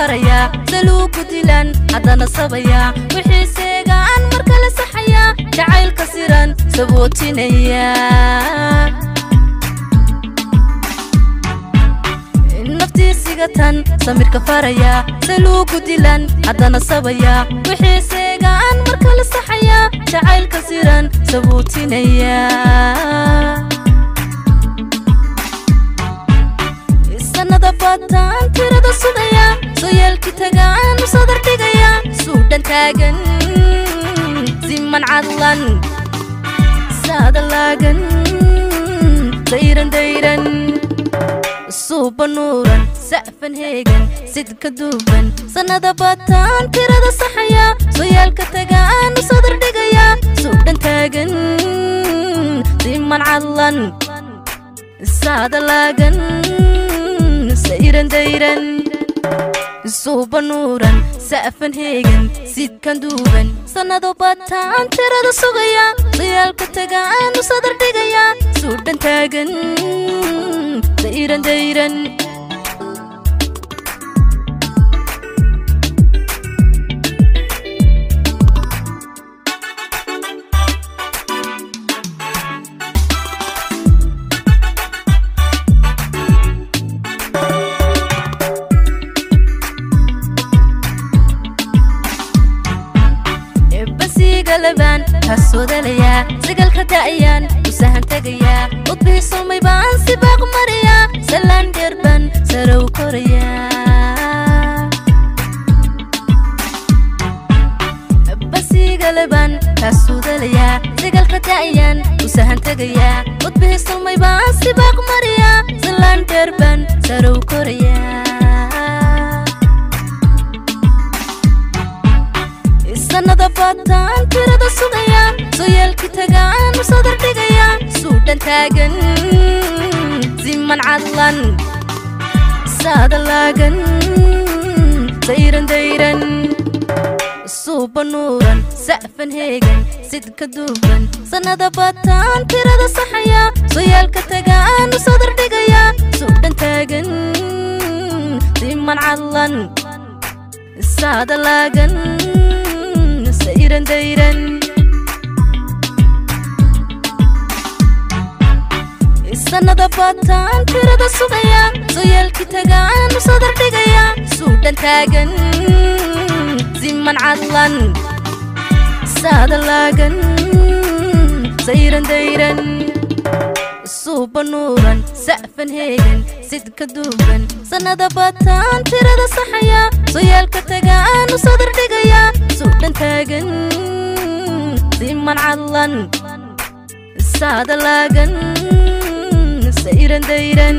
faraya saluug dilan hadana sabaya wixii seegaan marka la saxaya jacayl ka siran sabootinaya nafti sigatan samirka faraya saluug dilan hadana sabaya wixii seegaan marka la saxaya jacayl ka siran sabootinaya sanada fatan tirada sudaya soyalki tagaan sadar digaya suudan taagan ziman cadlan saadalagan dayran suuba nuuran sa'fan heegan sidka duuban sanada fatan tirada saxaya soyalka tagaan sadar digaya suudan taagan ziman cadlan saadalagan dayran suuba nuuran sa'fan heegan sidkan duuban sanado bataan tirada sugaya dayaalka tagaan sadar dhigaya suudhan taagan dayran قلبان هالسوداليا سقل كتايان وسهن تقيا وطبي صومي بان سباق مريا سلان دربان سرو كوريا بسي قلبان هالسوداليا سقل كتايان وسهن تقيا وطبي صومي بان سباق مريا سلان دربان سرو كوريا sanada fatan tirada sugaya soyalki tagaan sadar digaya suudan taagan ziman cadlan saadalagan dayran suuba nuuran sa'fan heegan sidka duuban sanada fatan tirada saxaya soyalka tagaan sadar digaya suudan taagan ziman cadlan saadalagan dayran sanada fatan tirada sugaya soyalki tagaan sadar dhigaya suudan taagan ziman cadlan saadalagan dayran suuba nuuran sa'fan heegan sidka duuban sanada fatan tirada saxaya soyalka tagaan sadar dhigaya suudan taagan ziman cadlan saadalagan dayran